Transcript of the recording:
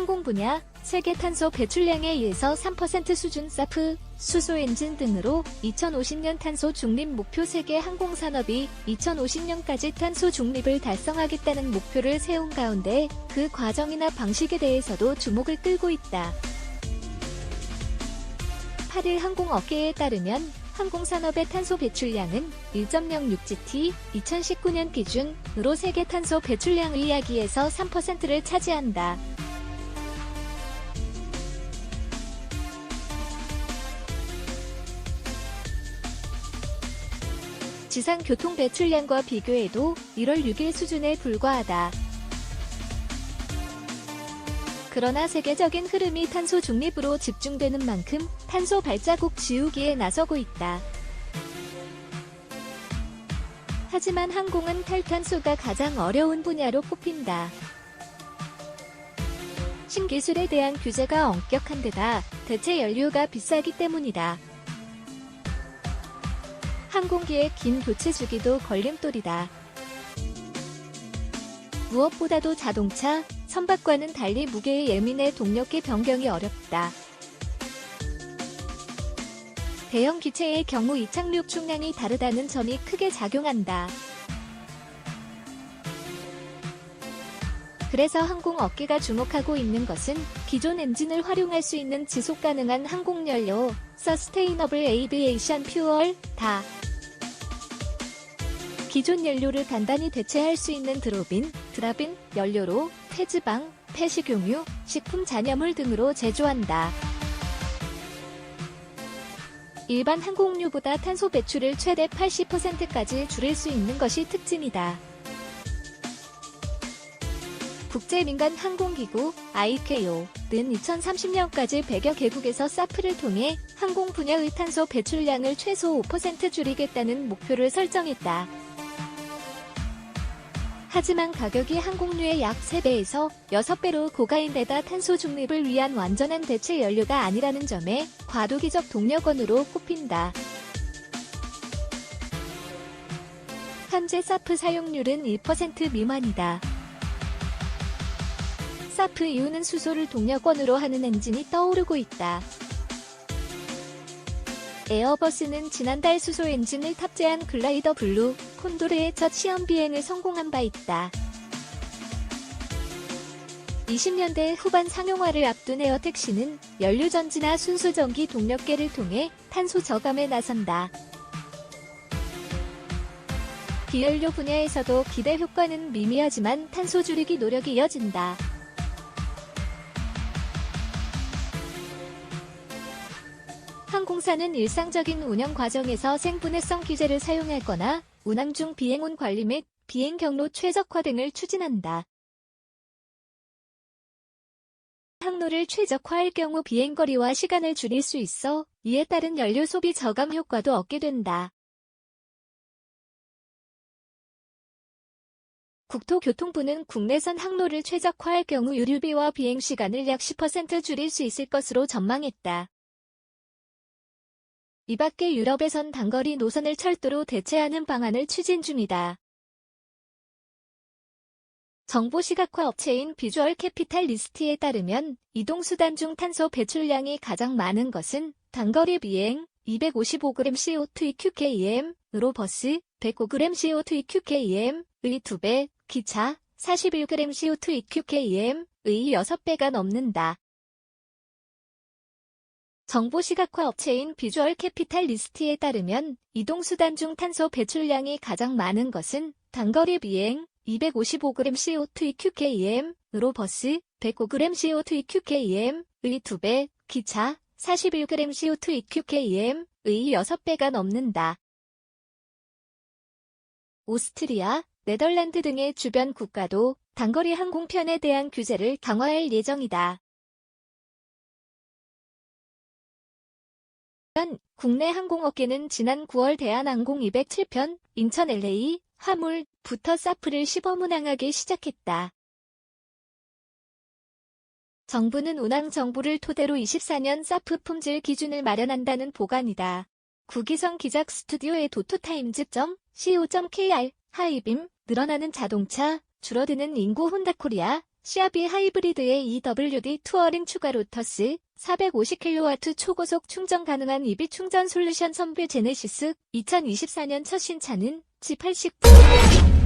항공 분야, 세계 탄소 배출량에 의해서 3% 수준 사프, 수소 엔진 등으로 2050년 탄소 중립 목표 세계 항공산업이 2050년까지 탄소 중립을 달성하겠다는 목표를 세운 가운데 그 과정이나 방식에 대해서도 주목을 끌고 있다. 8일 항공업계에 따르면 항공산업의 탄소 배출량은 1.06gt, 2019년 기준으로 세계 탄소 배출량의 약 2에서 3%를 차지한다. 지상 교통 배출량과 비교해도 1월 6일 수준에 불과하다. 그러나 세계적인 흐름이 탄소 중립으로 집중되는 만큼 탄소 발자국 지우기에 나서고 있다. 하지만 항공은 탈탄소가 가장 어려운 분야로 꼽힌다. 신기술에 대한 규제가 엄격한 데다 대체 연료가 비싸기 때문이다. 항공기의 긴 교체 주기도 걸림돌이다. 무엇보다도 자동차, 선박과는 달리 무게에 예민해 동력계 변경이 어렵다. 대형 기체의 경우 이착륙 중량이 다르다는 점이 크게 작용한다. 그래서 항공업계가 주목하고 있는 것은 기존 엔진을 활용할 수 있는 지속가능한 항공연료, Sustainable Aviation Fuel,다. 기존 연료를 단단히 대체할 수 있는 드랍인 연료로 폐지방, 폐식용유, 식품 잔여물 등으로 제조한다. 일반 항공유보다 탄소 배출을 최대 80%까지 줄일 수 있는 것이 특징이다. 국제민간항공기구 ICAO는 2030년까지 100여 개국에서 사프를 통해 항공 분야의 탄소 배출량을 최소 5% 줄이겠다는 목표를 설정했다. 하지만 가격이 항공유의 약 3배에서 6배로 고가인데다 탄소 중립을 위한 완전한 대체 연료가 아니라는 점에 과도기적 동력원으로 꼽힌다. 현재 사프 사용률은 1% 미만이다. 사프 이후는 수소를 동력원으로 하는 엔진이 떠오르고 있다. 에어버스는 지난달 수소 엔진을 탑재한 글라이더 블루, 콘도르의 첫 시험 비행을 성공한 바 있다. 20년대 후반 상용화를 앞둔 에어택시는 연료전지나 순수전기 동력계를 통해 탄소 저감에 나선다. 비연료 분야에서도 기대 효과는 미미하지만 탄소 줄이기 노력이 이어진다. 항공사는 일상적인 운영 과정에서 생분해성 기제를 사용하거나 운항 중 비행운 관리 및 비행 경로 최적화 등을 추진한다. 항로를 최적화할 경우 비행거리와 시간을 줄일 수 있어 이에 따른 연료 소비 저감 효과도 얻게 된다. 국토교통부는 국내선 항로를 최적화할 경우 유류비와 비행시간을 약 10% 줄일 수 있을 것으로 전망했다. 이 밖에 유럽에선 단거리 노선을 철도로 대체하는 방안을 추진 중이다. 정보 시각화 업체인 비주얼 캐피탈리스트에 따르면 이동수단 중 탄소 배출량이 가장 많은 것은 단거리 비행 255g CO2 EQKM으로 버스 105g CO2 EQKM의 2배, 기차 41g CO2 EQKM의 6배가 넘는다. 정보 시각화 업체인 비주얼 캐피탈리스트에 따르면 이동수단 중 탄소 배출량이 가장 많은 것은 단거리 비행 255g CO2 EQKM으로 버스 105g CO2 EQKM의 2배, 기차 41g CO2 EQKM의 6배가 넘는다. 오스트리아, 네덜란드 등의 주변 국가도 단거리 항공편에 대한 규제를 강화할 예정이다. 국내 항공업계는 지난 9월 대한항공 207편 인천 LA 화물부터 사프를 시범 운항하기 시작했다. 정부는 운항 정보를 토대로 24년 사프 품질 기준을 마련한다는 보관이다. 구기성 기작 스튜디오의 도토타임즈.co.kr 하이빔 늘어나는 자동차, 줄어드는 인구 혼다코리아 CR-V 하이브리드에 EWD 투어링 추가 로터스, 450kW 초고속 충전 가능한 EV 충전 솔루션 선뷰 제네시스, 2024년 첫 신차는 G89